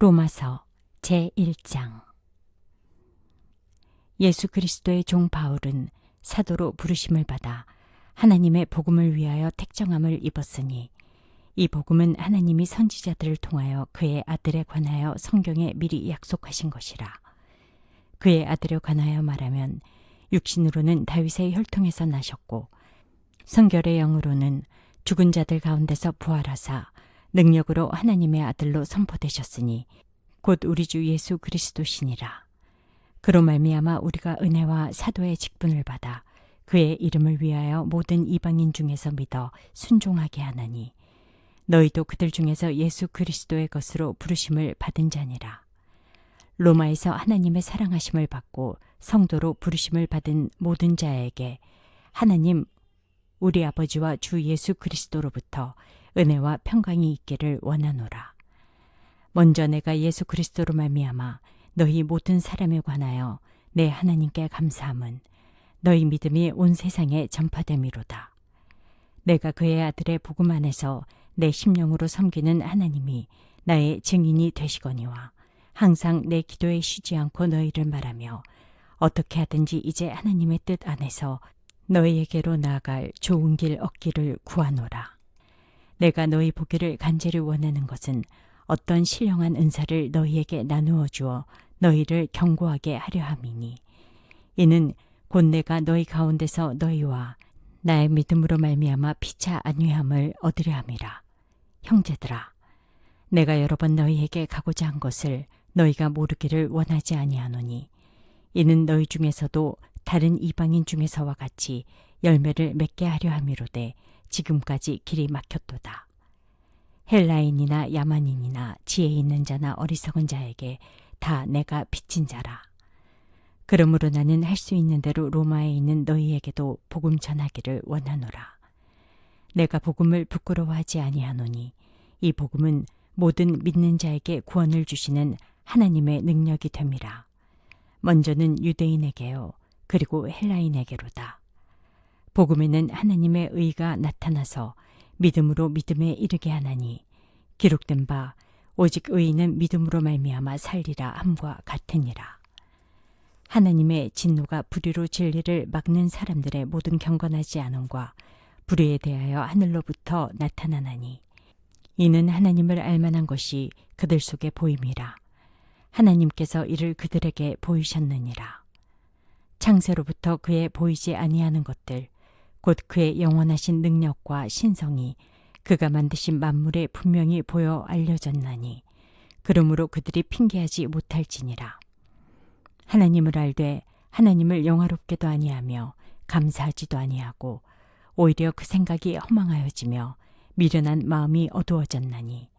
로마서 제1장. 예수 그리스도의 종 바울은 사도로 부르심을 받아 하나님의 복음을 위하여 택정함을 입었으니, 이 복음은 하나님이 선지자들을 통하여 그의 아들에 관하여 성경에 미리 약속하신 것이라. 그의 아들에 관하여 말하면 육신으로는 다윗의 혈통에서 나셨고, 성결의 영으로는 죽은 자들 가운데서 부활하사 능력으로 하나님의 아들로 선포되셨으니 곧 우리 주 예수 그리스도시니라. 그로 말미암아 우리가 은혜와 사도의 직분을 받아 그의 이름을 위하여 모든 이방인 중에서 믿어 순종하게 하나니, 너희도 그들 중에서 예수 그리스도의 것으로 부르심을 받은 자니라. 로마에서 하나님의 사랑하심을 받고 성도로 부르심을 받은 모든 자에게 하나님 우리 아버지와 주 예수 그리스도로부터 은혜와 평강이 있기를 원하노라. 먼저 내가 예수 그리스도로 말미암아 너희 모든 사람에 관하여 내 하나님께 감사함은 너희 믿음이 온 세상에 전파됨이로다. 내가 그의 아들의 복음 안에서 내 심령으로 섬기는 하나님이 나의 증인이 되시거니와, 항상 내 기도에 쉬지 않고 너희를 말하며 어떻게 하든지 이제 하나님의 뜻 안에서 너희에게로 나아갈 좋은 길 얻기를 구하노라. 내가 너희 보기를 간절히 원하는 것은 어떤 신령한 은사를 너희에게 나누어 주어 너희를 견고하게 하려 함이니, 이는 곧 내가 너희 가운데서 너희와 나의 믿음으로 말미암아 피차 안위함을 얻으려 함이라. 형제들아, 내가 여러 번 너희에게 가고자 한 것을 너희가 모르기를 원하지 아니하노니, 이는 너희 중에서도 다른 이방인 중에서와 같이 열매를 맺게 하려 함이로되 지금까지 길이 막혔도다. 헬라인이나 야만인이나 지혜 있는 자나 어리석은 자에게 다 내가 빚진 자라. 그러므로 나는 할 수 있는 대로 로마에 있는 너희에게도 복음 전하기를 원하노라. 내가 복음을 부끄러워하지 아니하노니, 이 복음은 모든 믿는 자에게 구원을 주시는 하나님의 능력이 됨이라. 먼저는 유대인에게요, 그리고 헬라인에게로다. 복음에는 하나님의 의가 나타나서 믿음으로 믿음에 이르게 하나니, 기록된 바 오직 의인은 믿음으로 말미암아 살리라 함과 같으니라. 하나님의 진노가 불의로 진리를 막는 사람들의 모든 경건하지 않음과 불의에 대하여 하늘로부터 나타나나니, 이는 하나님을 알만한 것이 그들 속에 보임이라. 하나님께서 이를 그들에게 보이셨느니라. 창세로부터 그의 보이지 아니하는 것들, 곧 그의 영원하신 능력과 신성이 그가 만드신 만물에 분명히 보여 알려졌나니, 그러므로 그들이 핑계하지 못할지니라. 하나님을 알되 하나님을 영화롭게도 아니하며 감사하지도 아니하고, 오히려 그 생각이 허망하여지며 미련한 마음이 어두워졌나니,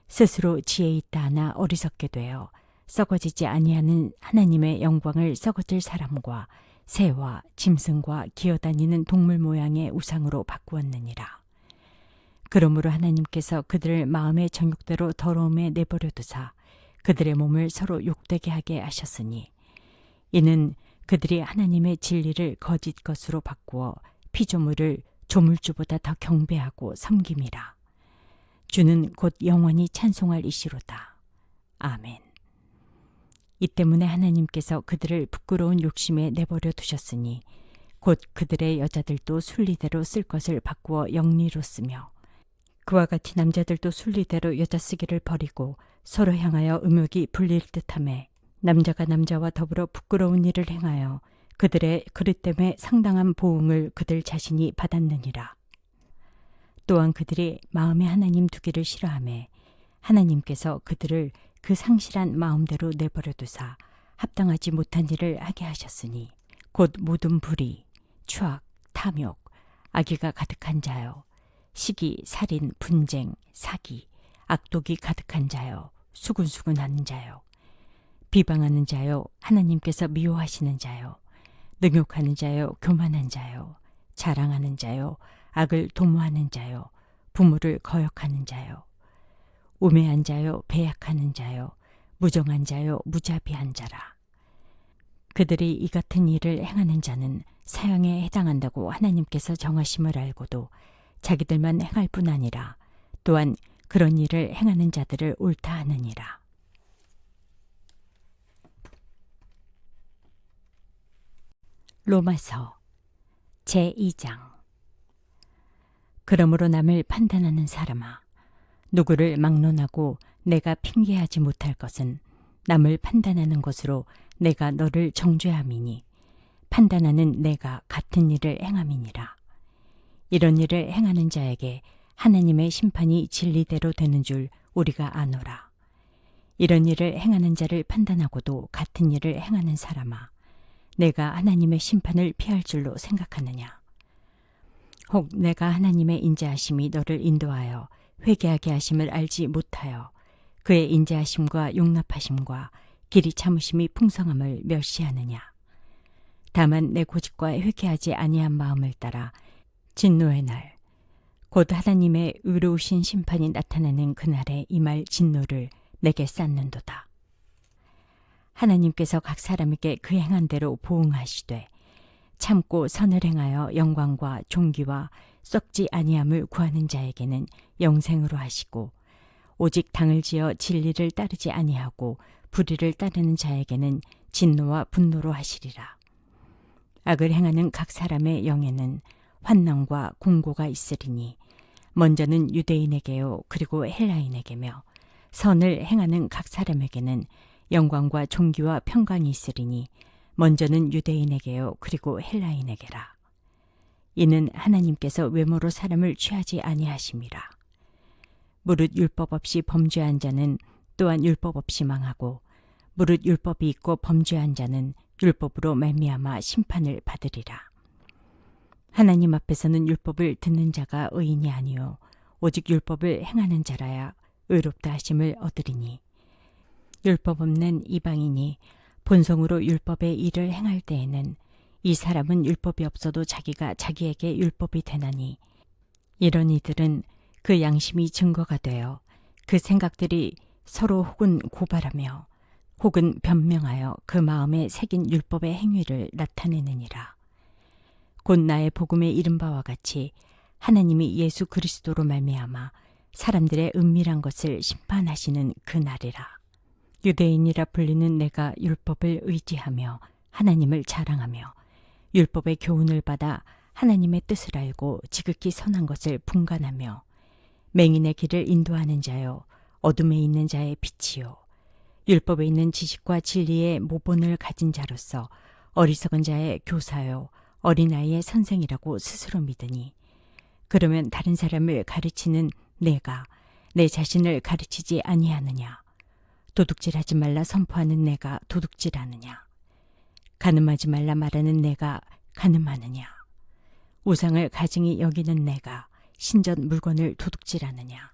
스스로 지혜 있다 하나 어리석게 되어 썩어지지 아니하는 하나님의 영광을 썩어질 사람과 새와 짐승과 기어다니는 동물 모양의 우상으로 바꾸었느니라. 그러므로 하나님께서 그들을 마음의 정욕대로 더러움에 내버려 두사 그들의 몸을 서로 욕되게 하게 하셨으니, 이는 그들이 하나님의 진리를 거짓 것으로 바꾸어 피조물을 조물주보다 더 경배하고 섬김이라. 주는 곧 영원히 찬송할 이시로다. 아멘. 이 때문에 하나님께서 그들을 부끄러운 욕심에 내버려 두셨으니, 곧 그들의 여자들도 순리대로 쓸 것을 바꾸어 영리로 쓰며, 그와 같이 남자들도 순리대로 여자 쓰기를 버리고 서로 향하여 음욕이 불릴 듯하며, 남자가 남자와 더불어 부끄러운 일을 행하여 그들의 그릇 때문에 상당한 보응을 그들 자신이 받았느니라. 또한 그들이 마음에 하나님 두기를 싫어하며 하나님께서 그들을 그 상실한 마음대로 내버려 두사 합당하지 못한 일을 하게 하셨으니, 곧 모든 불의, 추악, 탐욕, 악의가 가득한 자요, 시기, 살인, 분쟁, 사기, 악독이 가득한 자요, 수군수군하는 자요, 비방하는 자요, 하나님께서 미워하시는 자요, 능욕하는 자요, 교만한 자요, 자랑하는 자요, 악을 도모하는 자요, 부모를 거역하는 자요, 우매한 자요, 배약하는 자요, 무정한 자요, 무자비한 자라. 그들이 이 같은 일을 행하는 자는 사형에 해당한다고 하나님께서 정하심을 알고도 자기들만 행할 뿐 아니라 또한 그런 일을 행하는 자들을 옳다 하느니라. 로마서 제2장. 그러므로 남을 판단하는 사람아, 누구를 막론하고 내가 핑계하지 못할 것은 남을 판단하는 것으로 내가 너를 정죄함이니 판단하는 내가 같은 일을 행함이니라. 이런 일을 행하는 자에게 하나님의 심판이 진리대로 되는 줄 우리가 아노라. 이런 일을 행하는 자를 판단하고도 같은 일을 행하는 사람아, 내가 하나님의 심판을 피할 줄로 생각하느냐? 혹 내가 하나님의 인자하심이 너를 인도하여 회개하게 하심을 알지 못하여 그의 인자하심과 용납하심과 길이 참으심이 풍성함을 멸시하느냐? 다만 내 고집과 회개하지 아니한 마음을 따라 진노의 날, 곧 하나님의 의로우신 심판이 나타나는 그날에 임할 진노를 내게 쌓는도다. 하나님께서 각 사람에게 그 행한 대로 보응하시되 참고 선을 행하여 영광과 존귀와 썩지 아니함을 구하는 자에게는 영생으로 하시고, 오직 당을 지어 진리를 따르지 아니하고 불의를 따르는 자에게는 진노와 분노로 하시리라. 악을 행하는 각 사람의 영에는 환난과 공고가 있으리니 먼저는 유대인에게요 그리고 헬라인에게며, 선을 행하는 각 사람에게는 영광과 존귀와 평강이 있으리니 먼저는 유대인에게요 그리고 헬라인에게라. 이는 하나님께서 외모로 사람을 취하지 아니하심이라. 무릇 율법 없이 범죄한 자는 또한 율법 없이 망하고, 무릇 율법이 있고 범죄한 자는 율법으로 말미암아 심판을 받으리라. 하나님 앞에서는 율법을 듣는 자가 의인이 아니요 오직 율법을 행하는 자라야 의롭다 하심을 얻으리니, 율법 없는 이방인이 본성으로 율법의 일을 행할 때에는 이 사람은 율법이 없어도 자기가 자기에게 율법이 되나니, 이런 이들은 그 양심이 증거가 되어 그 생각들이 서로 혹은 고발하며 혹은 변명하여 그 마음에 새긴 율법의 행위를 나타내느니라. 곧 나의 복음에 이른 바와 같이 하나님이 예수 그리스도로 말미암아 사람들의 은밀한 것을 심판하시는 그 날이라. 유대인이라 불리는 내가 율법을 의지하며 하나님을 자랑하며 율법의 교훈을 받아 하나님의 뜻을 알고 지극히 선한 것을 분간하며 맹인의 길을 인도하는 자요 어둠에 있는 자의 빛이요 율법에 있는 지식과 진리의 모본을 가진 자로서 어리석은 자의 교사요 어린아이의 선생이라고 스스로 믿으니, 그러면 다른 사람을 가르치는 내가 내 자신을 가르치지 아니하느냐? 도둑질하지 말라 선포하는 내가 도둑질하느냐? 간음하지 말라 말하는 내가 간음하느냐? 우상을 가증히 여기는 내가 신전 물건을 도둑질하느냐?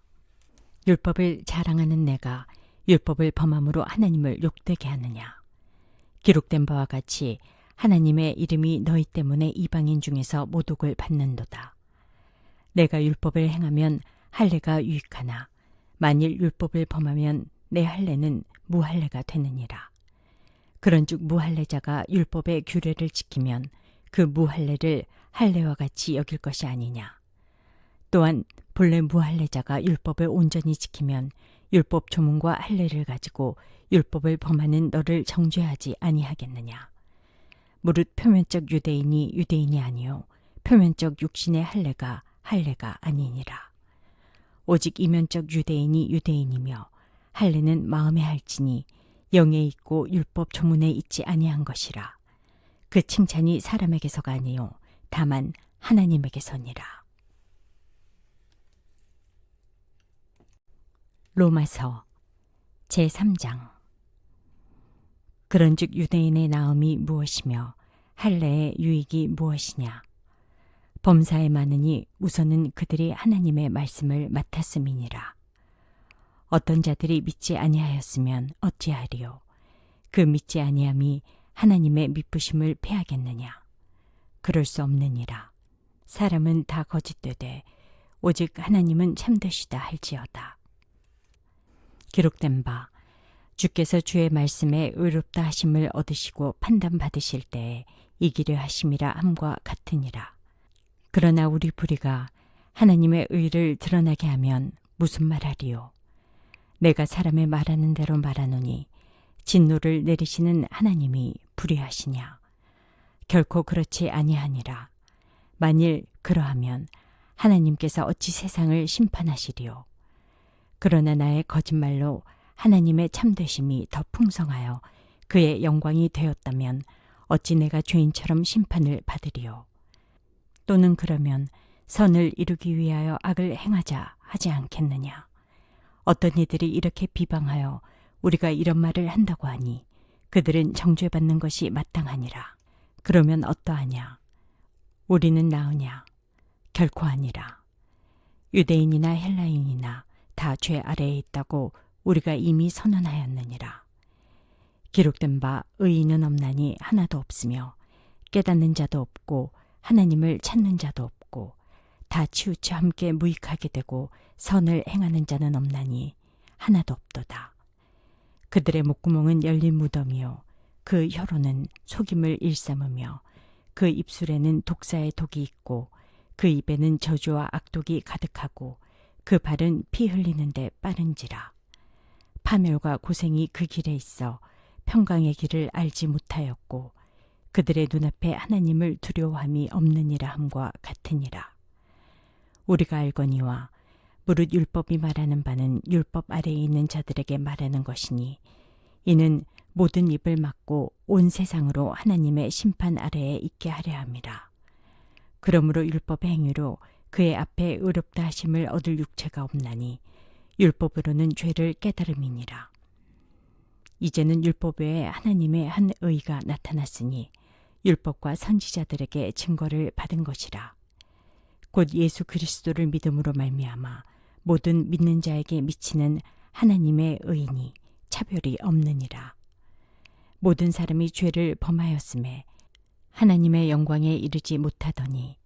율법을 자랑하는 내가 율법을 범함으로 하나님을 욕되게 하느냐? 기록된 바와 같이 하나님의 이름이 너희 때문에 이방인 중에서 모독을 받는도다. 내가 율법을 행하면 할례가 유익하나 만일 율법을 범하면 내 할례는 무할례가 되느니라. 그런즉 무할례자가 율법의 규례를 지키면 그 무할례를 할례와 같이 여길 것이 아니냐. 또한 본래 무할례자가 율법을 온전히 지키면 율법 조문과 할례를 가지고 율법을 범하는 너를 정죄하지 아니하겠느냐. 무릇 표면적 유대인이 유대인이 아니요 표면적 육신의 할례가 아니니라. 오직 이면적 유대인이 유대인이며 할례는 마음에 할지니 영에 있고 율법 조문에 있지 아니한 것이라. 그 칭찬이 사람에게서가 아니요 다만 하나님에게서니라. 로마서 제3장. 그런즉 유대인의 나음이 무엇이며 할례의 유익이 무엇이냐? 범사에 많으니 우선은 그들이 하나님의 말씀을 맡았음이니라. 어떤 자들이 믿지 아니하였으면 어찌하리요? 그 믿지 아니함이 하나님의 미쁘심을 패하겠느냐? 그럴 수 없느니라. 사람은 다 거짓되되 오직 하나님은 참되시다 할지어다. 기록된 바 주께서 주의 말씀에 의롭다 하심을 얻으시고 판단받으실 때에 이기려 하심이라 함과 같으니라. 그러나 우리 불의가 하나님의 의를 드러나게 하면 무슨 말하리요? 내가 사람의 말하는 대로 말하노니 진노를 내리시는 하나님이 불의하시냐? 결코 그렇지 아니하니라. 만일 그러하면 하나님께서 어찌 세상을 심판하시리요. 그러나 나의 거짓말로 하나님의 참되심이 더 풍성하여 그의 영광이 되었다면 어찌 내가 죄인처럼 심판을 받으리요. 또는 그러면 선을 이루기 위하여 악을 행하자 하지 않겠느냐. 어떤 이들이 이렇게 비방하여 우리가 이런 말을 한다고 하니 그들은 정죄받는 것이 마땅하니라. 그러면 어떠하냐? 우리는 나으냐? 결코 아니라. 유대인이나 헬라인이나 다 죄 아래에 있다고 우리가 이미 선언하였느니라. 기록된 바 의인은 없나니 하나도 없으며 깨닫는 자도 없고 하나님을 찾는 자도 없고 다 치우쳐 함께 무익하게 되고 선을 행하는 자는 없나니 하나도 없도다. 그들의 목구멍은 열린 무덤이요 그 혀로는 속임을 일삼으며 그 입술에는 독사의 독이 있고 그 입에는 저주와 악독이 가득하고 그 발은 피 흘리는데 빠른지라. 파멸과 고생이 그 길에 있어 평강의 길을 알지 못하였고 그들의 눈앞에 하나님을 두려워함이 없느니라 함과 같으니라. 우리가 알거니와 무릇 율법이 말하는 바는 율법 아래에 있는 자들에게 말하는 것이니 이는 모든 입을 막고 온 세상으로 하나님의 심판 아래에 있게 하려 함이라. 그러므로 율법의 행위로 그의 앞에 의롭다 하심을 얻을 육체가 없나니 율법으로는 죄를 깨달음이니라. 이제는 율법 외에 하나님의 한 의가 나타났으니 율법과 선지자들에게 증거를 받은 것이라. 곧 예수 그리스도를 믿음으로 말미암아 모든 믿는 자에게 미치는 하나님의 의인이 차별이 없느니라. 모든 사람이 죄를 범하였음에 하나님의 영광에 이르지 못하더니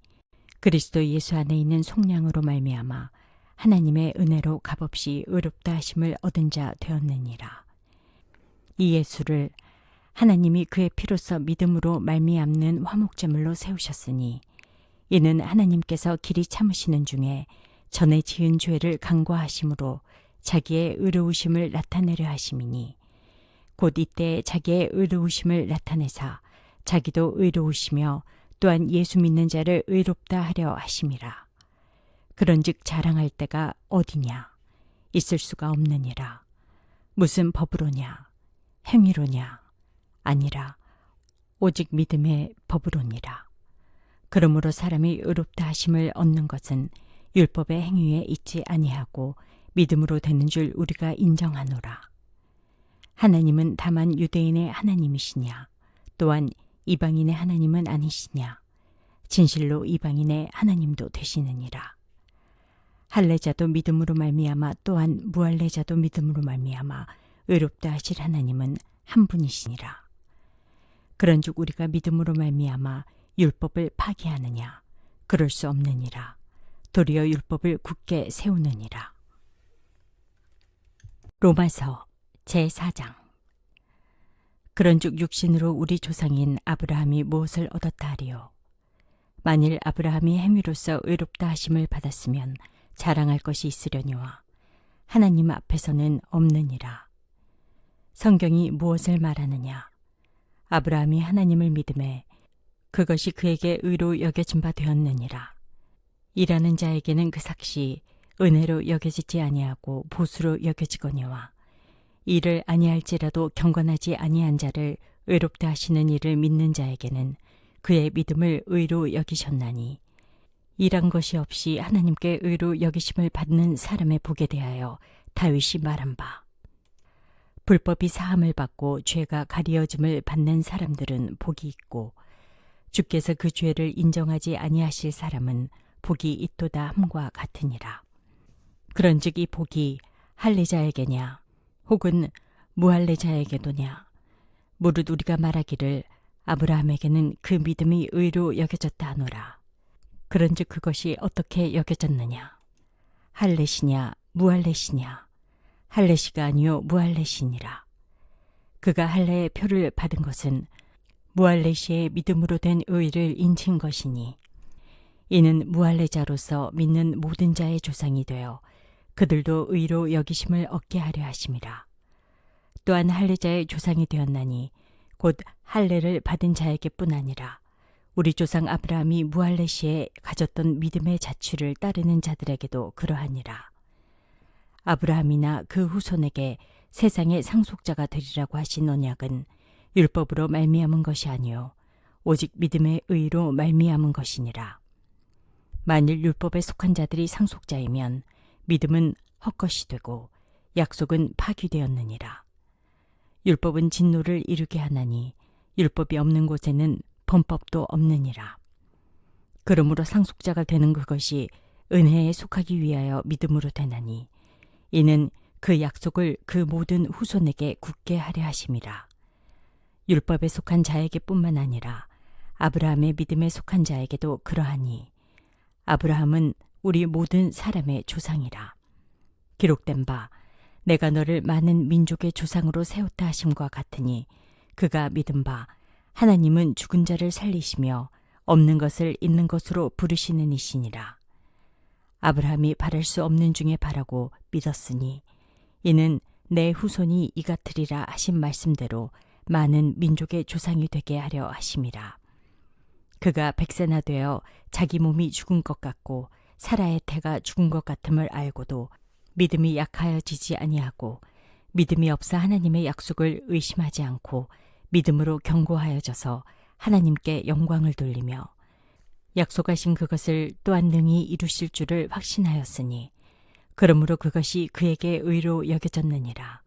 그리스도 예수 안에 있는 속량으로 말미암아 하나님의 은혜로 값없이 의롭다 하심을 얻은 자 되었느니라. 이 예수를 하나님이 그의 피로써 믿음으로 말미암는 화목제물로 세우셨으니 이는 하나님께서 길이 참으시는 중에 전에 지은 죄를 간과하심으로 자기의 의로우심을 나타내려 하심이니 곧 이때 자기의 의로우심을 나타내사 자기도 의로우시며 또한 예수 믿는 자를 의롭다 하려 하심이라. 그런즉 자랑할 때가 어디냐? 있을 수가 없느니라. 무슨 법으로냐? 행위로냐? 아니라 오직 믿음의 법으로니라. 그러므로 사람이 의롭다 하심을 얻는 것은 율법의 행위에 있지 아니하고 믿음으로 되는 줄 우리가 인정하노라. 하나님은 다만 유대인의 하나님이시냐? 또한 이방인의 하나님은 아니시냐? 진실로 이방인의 하나님도 되시느니라. 할례자도 믿음으로 말미암아 또한 무할례자도 믿음으로 말미암아 의롭다 하실 하나님은 한 분이시니라. 그런즉 우리가 믿음으로 말미암아 율법을 파기하느냐? 그럴 수 없느니라. 도리어 율법을 굳게 세우느니라. 로마서 제4장. 그런즉 육신으로 우리 조상인 아브라함이 무엇을 얻었다 하리요? 만일 아브라함이 행위로서 의롭다 하심을 받았으면 자랑할 것이 있으려니와 하나님 앞에서는 없느니라. 성경이 무엇을 말하느냐? 아브라함이 하나님을 믿음에 그것이 그에게 의로 여겨진 바 되었느니라. 일하는 자에게는 그 삭시 은혜로 여겨지지 아니하고 보수로 여겨지거니와 일을 아니할지라도 경건하지 아니한 자를 의롭다 하시는 이를 믿는 자에게는 그의 믿음을 의로 여기셨나니 일한 것이 없이 하나님께 의로 여기심을 받는 사람의 복에 대하여 다윗이 말한 바 불법이 사함을 받고 죄가 가리어짐을 받는 사람들은 복이 있고 주께서 그 죄를 인정하지 아니하실 사람은 복이 있도다 함과 같으니라. 그런즉 이 복이 할례자에게냐 혹은 무할례자에게도냐? 무릇 우리가 말하기를 아브라함에게는 그 믿음이 의로 여겨졌다 하노라. 그런즉 그것이 어떻게 여겨졌느냐? 할례시냐 무할례시냐? 할례시가 아니요 무할례시니라. 그가 할례의 표를 받은 것은 무할례시의 믿음으로 된 의를 인친 것이니 이는 무할례자로서 믿는 모든 자의 조상이 되어 그들도 의로 여기심을 얻게 하려 하심이라. 또한 할례자의 조상이 되었나니 곧 할례를 받은 자에게뿐 아니라 우리 조상 아브라함이 무할레 시에 가졌던 믿음의 자취를 따르는 자들에게도 그러하니라. 아브라함이나 그 후손에게 세상의 상속자가 되리라고 하신 언약은 율법으로 말미암은 것이 아니요 오직 믿음의 의로 말미암은 것이니라. 만일 율법에 속한 자들이 상속자이면 믿음은 헛것이 되고 약속은 파기되었느니라. 율법은 진노를 이루게 하나니 율법이 없는 곳에는 범법도 없느니라. 그러므로 상속자가 되는 그것이 은혜에 속하기 위하여 믿음으로 되나니 이는 그 약속을 그 모든 후손에게 굳게 하려 하심이라. 율법에 속한 자에게 뿐만 아니라 아브라함의 믿음에 속한 자에게도 그러하니 아브라함은 우리 모든 사람의 조상이라. 기록된 바 내가 너를 많은 민족의 조상으로 세웠다 하심과 같으니 그가 믿은 바 하나님은 죽은 자를 살리시며 없는 것을 있는 것으로 부르시는 이시니라. 아브라함이 바랄 수 없는 중에 바라고 믿었으니 이는 내 후손이 이 같으리라 하신 말씀대로 많은 민족의 조상이 되게 하려 하심이라. 그가 백세나 되어 자기 몸이 죽은 것 같고 사라의 태가 죽은 것 같음을 알고도 믿음이 약하여지지 아니하고 믿음이 없어 하나님의 약속을 의심하지 않고 믿음으로 견고하여져서 하나님께 영광을 돌리며 약속하신 그것을 또한 능히 이루실 줄을 확신하였으니 그러므로 그것이 그에게 의로 여겨졌느니라.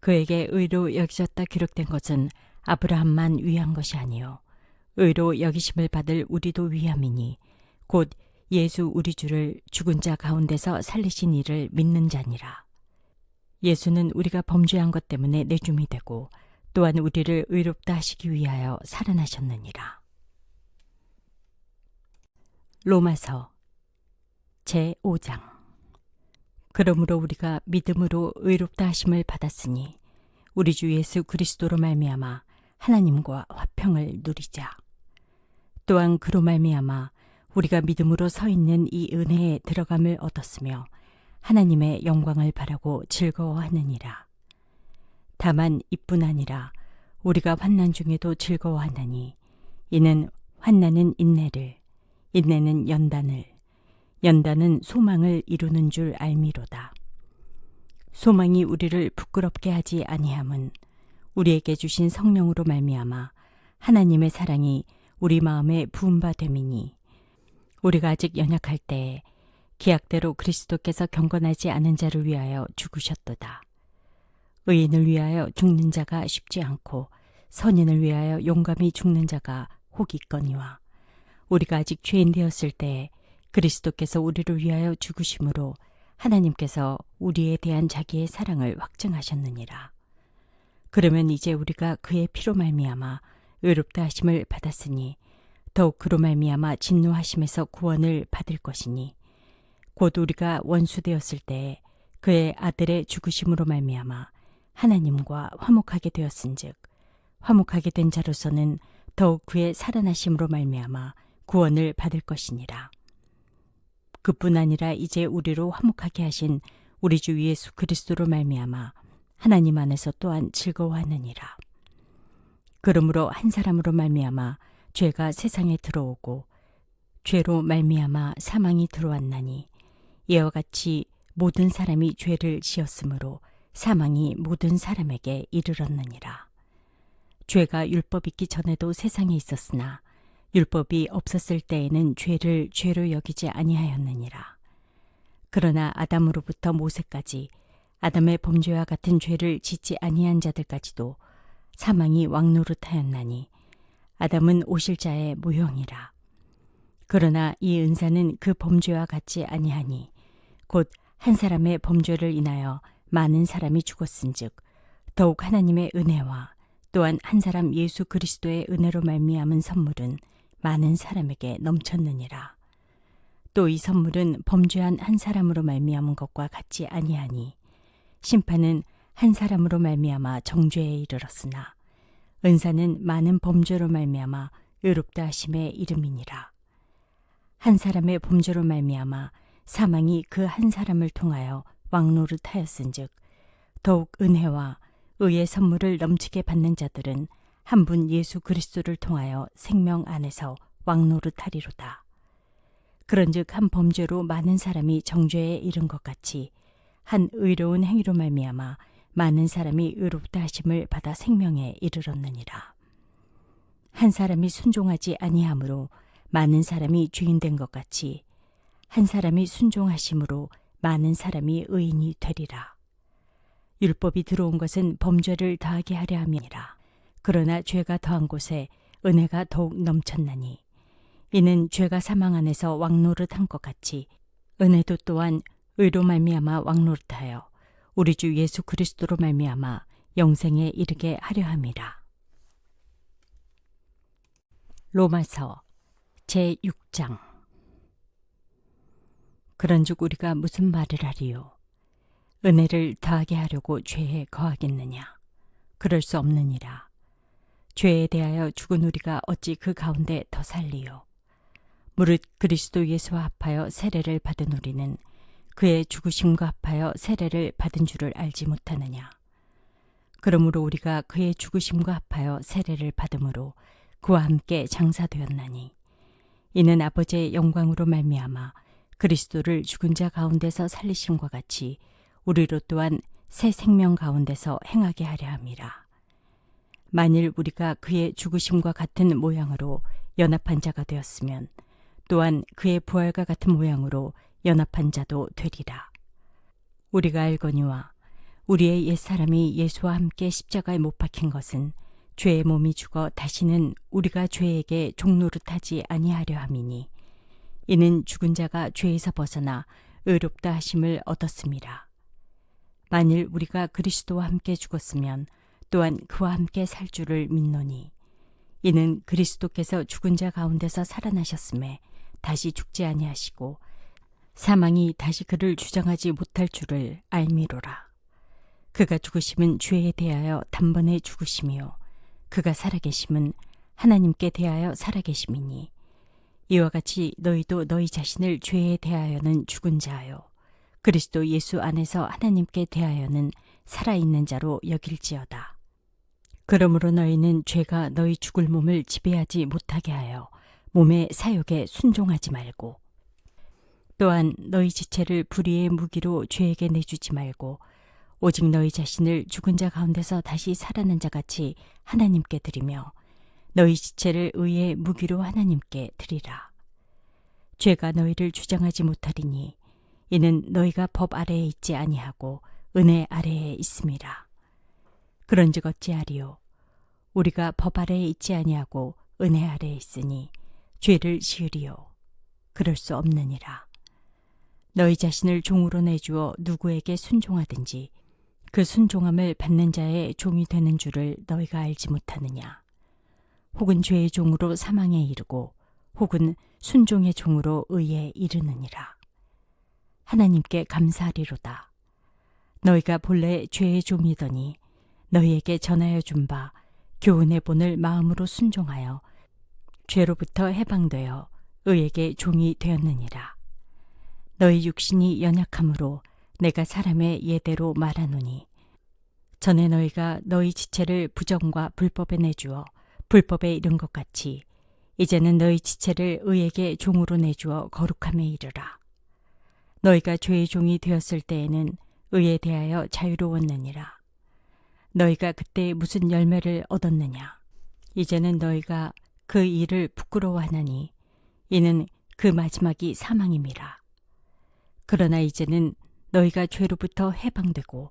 그에게 의로 여겨졌다 기록된 것은 아브라함만 위한 것이 아니요 의로 여기심을 받을 우리도 위함이니 곧 예수 우리 주를 죽은 자 가운데서 살리신 이를 믿는 자니라. 예수는 우리가 범죄한 것 때문에 내줌이 되고 또한 우리를 의롭다 하시기 위하여 살아나셨느니라. 로마서 제5장. 그러므로 우리가 믿음으로 의롭다 하심을 받았으니 우리 주 예수 그리스도로 말미암아 하나님과 화평을 누리자. 또한 그로 말미암아 우리가 믿음으로 서 있는 이 은혜에 들어감을 얻었으며 하나님의 영광을 바라고 즐거워하느니라. 다만 이뿐 아니라 우리가 환난 중에도 즐거워하나니 이는 환난은 인내를, 인내는 연단을, 연단은 소망을 이루는 줄 알미로다. 소망이 우리를 부끄럽게 하지 아니함은 우리에게 주신 성령으로 말미암아 하나님의 사랑이 우리 마음에 부은 바 됨이니 우리가 아직 연약할 때에 기약대로 그리스도께서 경건하지 않은 자를 위하여 죽으셨도다. 의인을 위하여 죽는 자가 쉽지 않고 선인을 위하여 용감히 죽는 자가 혹 있거니와 우리가 아직 죄인 되었을 때에 그리스도께서 우리를 위하여 죽으심으로 하나님께서 우리에 대한 자기의 사랑을 확증하셨느니라. 그러면 이제 우리가 그의 피로 말미암아 의롭다 하심을 받았으니 더욱 그로 말미암아 진노하심에서 구원을 받을 것이니 곧 우리가 원수 되었을 때에 그의 아들의 죽으심으로 말미암아 하나님과 화목하게 되었은즉 화목하게 된 자로서는 더욱 그의 살아나심으로 말미암아 구원을 받을 것이니라. 그뿐 아니라 이제 우리로 화목하게 하신 우리 주 예수 그리스도로 말미암아 하나님 안에서 또한 즐거워하느니라. 그러므로 한 사람으로 말미암아 죄가 세상에 들어오고 죄로 말미암아 사망이 들어왔나니 이와 같이 모든 사람이 죄를 지었으므로 사망이 모든 사람에게 이르렀느니라. 죄가 율법 있기 전에도 세상에 있었으나 율법이 없었을 때에는 죄를 죄로 여기지 아니하였느니라. 그러나 아담으로부터 모세까지 아담의 범죄와 같은 죄를 짓지 아니한 자들까지도 사망이 왕노릇하였나니 아담은 오실 자의 모형이라. 그러나 이 은사는 그 범죄와 같지 아니하니 곧 한 사람의 범죄를 인하여 많은 사람이 죽었은즉 더욱 하나님의 은혜와 또한 한 사람 예수 그리스도의 은혜로 말미암은 선물은 많은 사람에게 넘쳤느니라. 또 이 선물은 범죄한 한 사람으로 말미암은 것과 같지 아니하니 심판은 한 사람으로 말미암아 정죄에 이르렀으나 은사는 많은 범죄로 말미암아 의롭다 하심의 이름이니라. 한 사람의 범죄로 말미암아 사망이 그 한 사람을 통하여 왕노릇하였은즉 더욱 은혜와 의의 선물을 넘치게 받는 자들은 한 분 예수 그리스도를 통하여 생명 안에서 왕노릇하리로다. 그런즉 한 범죄로 많은 사람이 정죄에 이른 것 같이 한 의로운 행위로 말미암아 많은 사람이 의롭다 하심을 받아 생명에 이르렀느니라. 한 사람이 순종하지 아니함으로 많은 사람이 죄인된 것 같이 한 사람이 순종하심으로 많은 사람이 의인이 되리라. 율법이 들어온 것은 범죄를 더하게 하려 함이니라. 그러나 죄가 더한 곳에 은혜가 더욱 넘쳤나니 이는 죄가 사망 안에서 왕노릇한 것 같이 은혜도 또한 의로 말미암아 왕노릇하여 우리 주 예수 그리스도로 말미암아 영생에 이르게 하려 함이라. 로마서 제6장. 그런즉 우리가 무슨 말을 하리요? 은혜를 더하게 하려고 죄에 거하겠느냐? 그럴 수 없느니라. 죄에 대하여 죽은 우리가 어찌 그 가운데 더 살리요? 무릇 그리스도 예수와 합하여 세례를 받은 우리는 그의 죽으심과 합하여 세례를 받은 줄을 알지 못하느냐? 그러므로 우리가 그의 죽으심과 합하여 세례를 받음으로 그와 함께 장사되었나니 이는 아버지의 영광으로 말미암아 그리스도를 죽은 자 가운데서 살리심과 같이 우리로 또한 새 생명 가운데서 행하게 하려 함이라. 만일 우리가 그의 죽으심과 같은 모양으로 연합한 자가 되었으면 또한 그의 부활과 같은 모양으로 연합한 자도 되리라. 우리가 알거니와 우리의 옛사람이 예수와 함께 십자가에 못 박힌 것은 죄의 몸이 죽어 다시는 우리가 죄에게 종노릇하지 아니하려 함이니 이는 죽은 자가 죄에서 벗어나 의롭다 하심을 얻었음이라. 만일 우리가 그리스도와 함께 죽었으면 또한 그와 함께 살 줄을 믿노니 이는 그리스도께서 죽은 자 가운데서 살아나셨음에 다시 죽지 아니하시고 사망이 다시 그를 주장하지 못할 줄을 알미로라. 그가 죽으심은 죄에 대하여 단번에 죽으심이요 그가 살아계심은 하나님께 대하여 살아계심이니 이와 같이 너희도 너희 자신을 죄에 대하여는 죽은 자요 그리스도 예수 안에서 하나님께 대하여는 살아있는 자로 여길지어다. 그러므로 너희는 죄가 너희 죽을 몸을 지배하지 못하게 하여 몸의 사욕에 순종하지 말고 또한 너희 지체를 불의의 무기로 죄에게 내주지 말고 오직 너희 자신을 죽은 자 가운데서 다시 살아난 자 같이 하나님께 드리며 너희 지체를 의의 무기로 하나님께 드리라. 죄가 너희를 주장하지 못하리니 이는 너희가 법 아래에 있지 아니하고 은혜 아래에 있음이라. 그런즉 어찌하리요? 우리가 법 아래에 있지 아니하고 은혜 아래에 있으니 죄를 지으리요? 그럴 수 없느니라. 너희 자신을 종으로 내주어 누구에게 순종하든지 그 순종함을 받는 자의 종이 되는 줄을 너희가 알지 못하느냐? 혹은 죄의 종으로 사망에 이르고 혹은 순종의 종으로 의에 이르느니라. 하나님께 감사하리로다. 너희가 본래 죄의 종이더니 너희에게 전하여 준 바 교훈의 본을 마음으로 순종하여 죄로부터 해방되어 의에게 종이 되었느니라. 너희 육신이 연약함으로 내가 사람의 예대로 말하노니 전에 너희가 너희 지체를 부정과 불법에 내주어 불법에 이른 것 같이 이제는 너희 지체를 의에게 종으로 내주어 거룩함에 이르라. 너희가 죄의 종이 되었을 때에는 의에 대하여 자유로웠느니라. 너희가 그때 무슨 열매를 얻었느냐? 이제는 너희가 그 일을 부끄러워하나니 이는 그 마지막이 사망임이라. 그러나 이제는 너희가 죄로부터 해방되고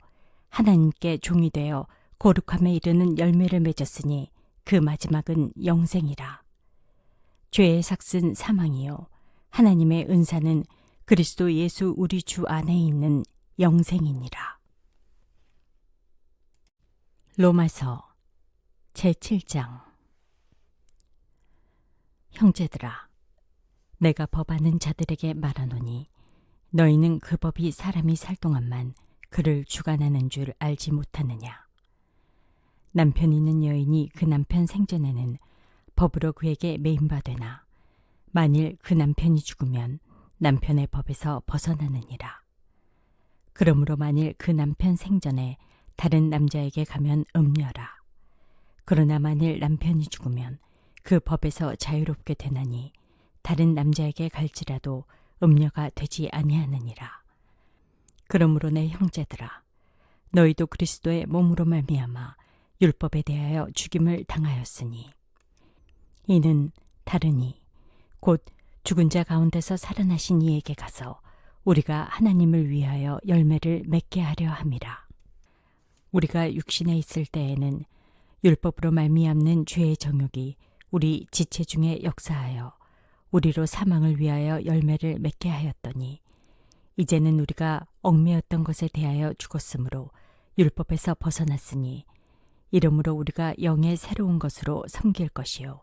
하나님께 종이 되어 거룩함에 이르는 열매를 맺었으니 그 마지막은 영생이라. 죄의 삭은 사망이요 하나님의 은사는 그리스도 예수 우리 주 안에 있는 영생이니라. 로마서 제7장. 형제들아, 내가 법하는 자들에게 말하노니 너희는 그 법이 사람이 살 동안만 그를 주관하는 줄 알지 못하느냐? 남편 있는 여인이 그 남편 생전에는 법으로 그에게 매임받으나 만일 그 남편이 죽으면 남편의 법에서 벗어나느니라. 그러므로 만일 그 남편 생전에 다른 남자에게 가면 음녀라. 그러나 만일 남편이 죽으면 그 법에서 자유롭게 되나니 다른 남자에게 갈지라도 음녀가 되지 아니하느니라. 그러므로 내 형제들아, 너희도 그리스도의 몸으로 말미암아 율법에 대하여 죽임을 당하였으니 이는 다르니 곧 죽은 자 가운데서 살아나신 이에게 가서 우리가 하나님을 위하여 열매를 맺게 하려 함이라. 우리가 육신에 있을 때에는 율법으로 말미암는 죄의 정욕이 우리 지체 중에 역사하여 우리로 사망을 위하여 열매를 맺게 하였더니 이제는 우리가 얽매였던 것에 대하여 죽었으므로 율법에서 벗어났으니 이러므로 우리가 영의 새로운 것으로 섬길 것이요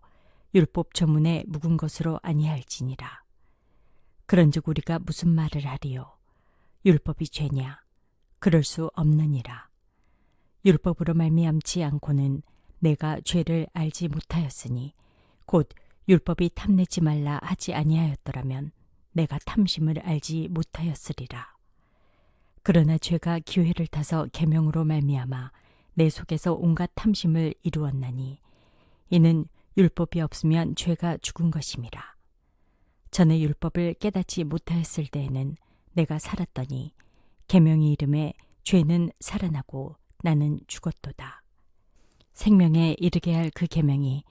율법 조문에 묵은 것으로 아니할지니라. 그런즉 우리가 무슨 말을 하리요? 율법이 죄냐? 그럴 수 없느니라. 율법으로 말미암지 않고는 내가 죄를 알지 못하였으니 곧 율법이 탐내지 말라 하지 아니하였더라면 내가 탐심을 알지 못하였으리라. 그러나 죄가 기회를 타서 계명으로 말미암아 내 속에서 온갖 탐심을 이루었나니 이는 율법이 없으면 죄가 죽은 것임이라. 전에 율법을 깨닫지 못하였을 때에는 내가 살았더니 계명이 이름에 죄는 살아나고 나는 죽었도다. 생명에 이르게 할 그 계명이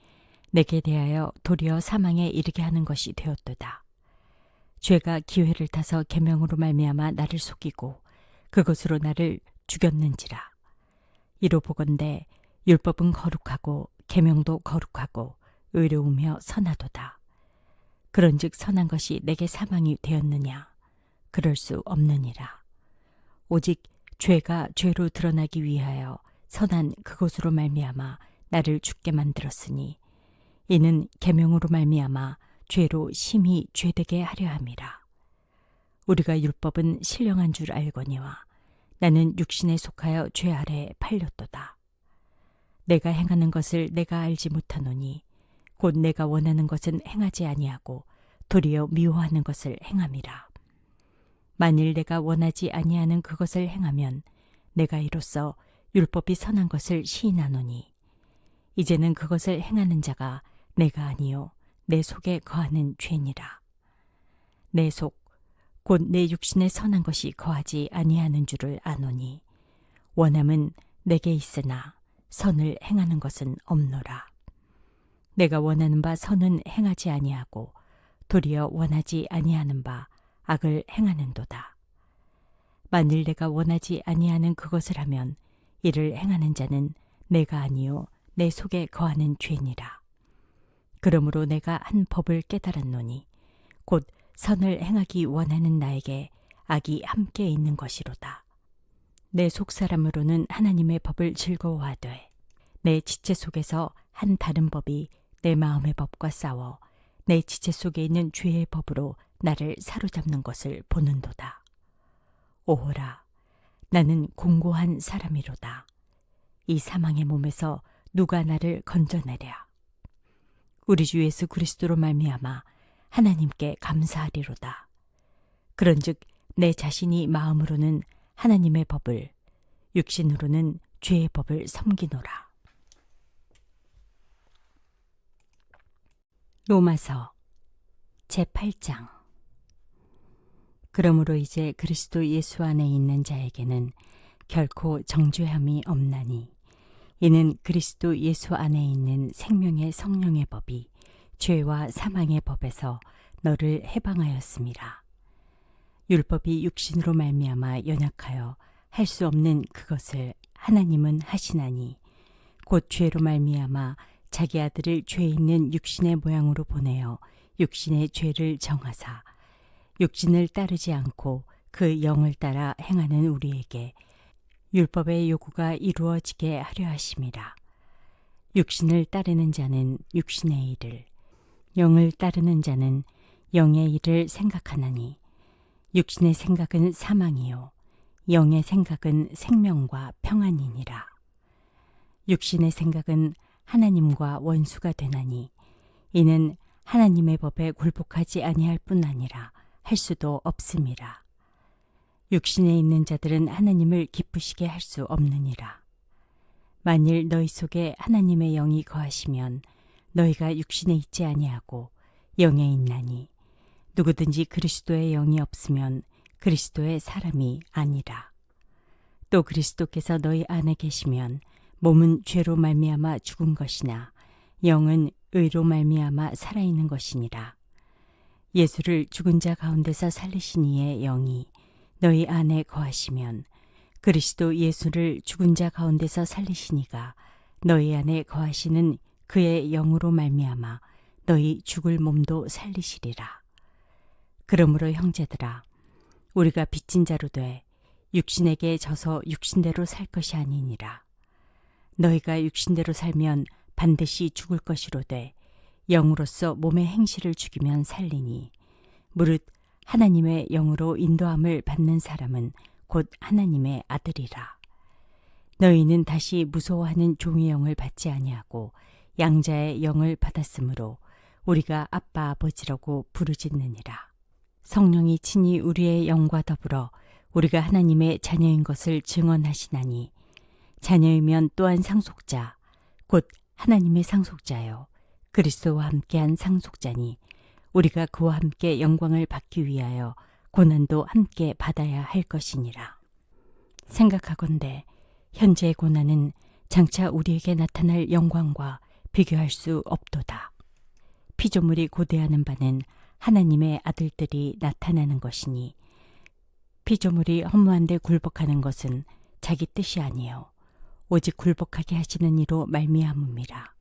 내게 대하여 도리어 사망에 이르게 하는 것이 되었도다. 죄가 기회를 타서 계명으로 말미암아 나를 속이고 그것으로 나를 죽였는지라. 이로 보건대 율법은 거룩하고 계명도 거룩하고 의로우며 선하도다. 그런즉 선한 것이 내게 사망이 되었느냐? 그럴 수 없느니라. 오직 죄가 죄로 드러나기 위하여 선한 그것으로 말미암아 나를 죽게 만들었으니 이는 계명으로 말미암아 죄로 심히 죄되게 하려 함이라. 우리가 율법은 신령한 줄 알거니와 나는 육신에 속하여 죄 아래 팔렸도다. 내가 행하는 것을 내가 알지 못하노니 곧 내가 원하는 것은 행하지 아니하고 도리어 미워하는 것을 행함이라. 만일 내가 원하지 아니하는 그것을 행하면 내가 이로써 율법이 선한 것을 시인하노니 이제는 그것을 행하는 자가 내가 아니요 내 속에 거하는 죄니라. 내 속 곧 내 육신에 선한 것이 거하지 아니하는 줄을 아노니 원함은 내게 있으나 선을 행하는 것은 없노라. 내가 원하는 바 선은 행하지 아니하고 도리어 원하지 아니하는 바 악을 행하는도다. 만일 내가 원하지 아니하는 그것을 하면 이를 행하는 자는 내가 아니요 내 속에 거하는 죄니라. 그러므로 내가 한 법을 깨달았노니 곧 선을 행하기 원하는 나에게 악이 함께 있는 것이로다. 내 속사람으로는 하나님의 법을 즐거워하되 내 지체 속에서 한 다른 법이 내 마음의 법과 싸워 내 지체 속에 있는 죄의 법으로 나를 사로잡는 것을 보는도다. 오호라, 나는 공고한 사람이로다. 이 사망의 몸에서 누가 나를 건져내랴. 우리 주 예수 그리스도로 말미암아 하나님께 감사하리로다. 그런즉 내 자신이 마음으로는 하나님의 법을, 육신으로는 죄의 법을 섬기노라. 로마서 제8장. 그러므로 이제 그리스도 예수 안에 있는 자에게는 결코 정죄함이 없나니 이는 그리스도 예수 안에 있는 생명의 성령의 법이 죄와 사망의 법에서 너를 해방하였음이라. 율법이 육신으로 말미암아 연약하여 할 수 없는 그것을 하나님은 하시나니 곧 죄로 말미암아 자기 아들을 죄 있는 육신의 모양으로 보내어 육신의 죄를 정하사 육신을 따르지 않고 그 영을 따라 행하는 우리에게 율법의 요구가 이루어지게 하려 하심이라. 육신을 따르는 자는 육신의 일을, 영을 따르는 자는 영의 일을 생각하나니 육신의 생각은 사망이요 영의 생각은 생명과 평안이니라. 육신의 생각은 하나님과 원수가 되나니 이는 하나님의 법에 굴복하지 아니할 뿐 아니라 할 수도 없음이라. 육신에 있는 자들은 하나님을 기쁘시게 할 수 없느니라. 만일 너희 속에 하나님의 영이 거하시면 너희가 육신에 있지 아니하고 영에 있나니 누구든지 그리스도의 영이 없으면 그리스도의 사람이 아니라. 또 그리스도께서 너희 안에 계시면 몸은 죄로 말미암아 죽은 것이나 영은 의로 말미암아 살아있는 것이니라. 예수를 죽은 자 가운데서 살리신 이의 영이 너희 안에 거하시면 그리스도 예수를 죽은 자 가운데서 살리신 이가 너희 안에 거하시는 그의 영으로 말미암아 너희 죽을 몸도 살리시리라. 그러므로 형제들아, 우리가 빚진 자로 돼 육신에게 져서 육신대로 살 것이 아니니라. 너희가 육신대로 살면 반드시 죽을 것이로되 영으로서 몸의 행실을 죽이면 살리니 무릇 하나님의 영으로 인도함을 받는 사람은 곧 하나님의 아들이라. 너희는 다시 무서워하는 종의 영을 받지 아니하고 양자의 영을 받았으므로 우리가 아빠 아버지라고 부르짖느니라. 성령이 친히 우리의 영과 더불어 우리가 하나님의 자녀인 것을 증언하시나니 자녀이면 또한 상속자 곧 하나님의 상속자요 그리스도와 함께한 상속자니 우리가 그와 함께 영광을 받기 위하여 고난도 함께 받아야 할 것이니라. 생각하건대 현재의 고난은 장차 우리에게 나타날 영광과 비교할 수 없도다. 피조물이 고대하는 바는 하나님의 아들들이 나타나는 것이니 피조물이 허무한데 굴복하는 것은 자기 뜻이 아니요 오직 굴복하게 하시는 이로 말미암음이라.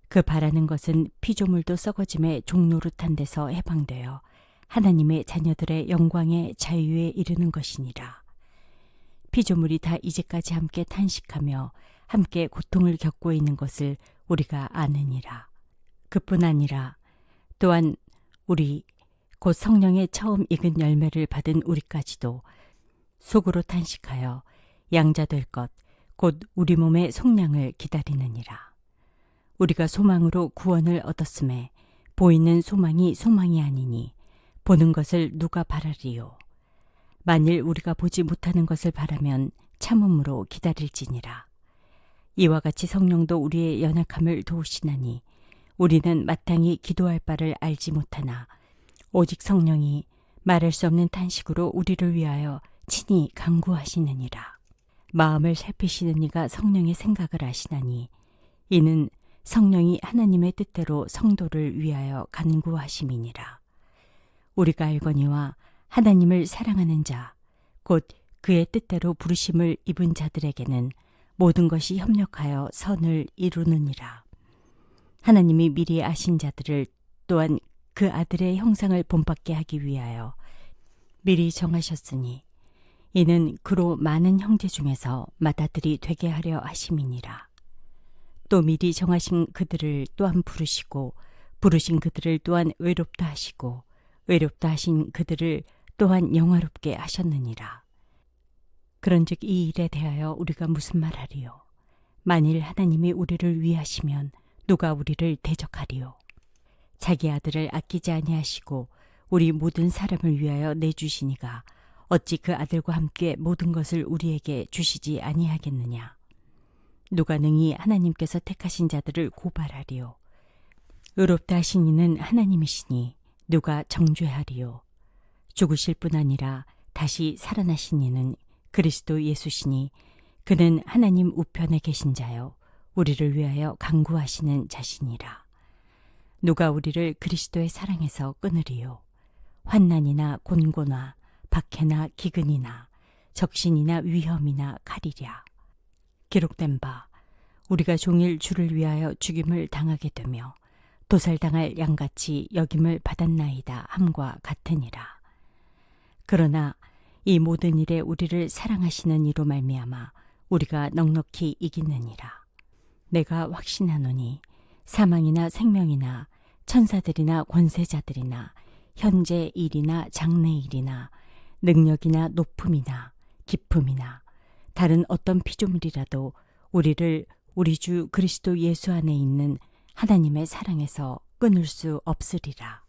그 바라는 것은 피조물도 썩어짐의 종노릇한 데서 해방되어 하나님의 자녀들의 영광의 자유에 이르는 것이니라. 피조물이 다 이제까지 함께 탄식하며 함께 고통을 겪고 있는 것을 우리가 아느니라. 그뿐 아니라 또한 우리 곧 성령의 처음 익은 열매를 받은 우리까지도 속으로 탄식하여 양자될 것 곧 우리 몸의 속량을 기다리느니라. 우리가 소망으로 구원을 얻었음에 보이는 소망이 소망이 아니니 보는 것을 누가 바라리요. 만일 우리가 보지 못하는 것을 바라면 참음으로 기다릴지니라. 이와 같이 성령도 우리의 연약함을 도우시나니 우리는 마땅히 기도할 바를 알지 못하나 오직 성령이 말할 수 없는 탄식으로 우리를 위하여 친히 간구하시느니라. 마음을 살피시는 이가 성령의 생각을 아시나니 이는 성령이 하나님의 뜻대로 성도를 위하여 간구하심이니라. 우리가 알거니와 하나님을 사랑하는 자, 곧 그의 뜻대로 부르심을 입은 자들에게는 모든 것이 협력하여 선을 이루느니라. 하나님이 미리 아신 자들을 또한 그 아들의 형상을 본받게 하기 위하여 미리 정하셨으니 이는 그로 많은 형제 중에서 맏아들이 되게 하려 하심이니라. 또 미리 정하신 그들을 또한 부르시고 부르신 그들을 또한 의롭다 하시고 의롭다 하신 그들을 또한 영화롭게 하셨느니라. 그런즉 이 일에 대하여 우리가 무슨 말하리요? 만일 하나님이 우리를 위하시면 누가 우리를 대적하리요? 자기 아들을 아끼지 아니하시고 우리 모든 사람을 위하여 내주시니가 어찌 그 아들과 함께 모든 것을 우리에게 주시지 아니하겠느냐? 누가 능히 하나님께서 택하신 자들을 고발하리요? 의롭다 하신 이는 하나님이시니 누가 정죄하리요? 죽으실 뿐 아니라 다시 살아나신 이는 그리스도 예수시니 그는 하나님 우편에 계신 자요 우리를 위하여 간구하시는 자시니라. 누가 우리를 그리스도의 사랑에서 끊으리요? 환난이나 곤고나 박해나 기근이나 적신이나 위험이나 칼이랴. 기록된 바 우리가 종일 주를 위하여 죽임을 당하게 되며 도살당할 양같이 여김을 받았나이다 함과 같으니라. 그러나 이 모든 일에 우리를 사랑하시는 이로 말미암아 우리가 넉넉히 이기느니라. 내가 확신하노니 사망이나 생명이나 천사들이나 권세자들이나 현재 일이나 장래 일이나 능력이나 높음이나 깊음이나 다른 어떤 피조물이라도 우리를 우리 주 그리스도 예수 안에 있는 하나님의 사랑에서 끊을 수 없으리라.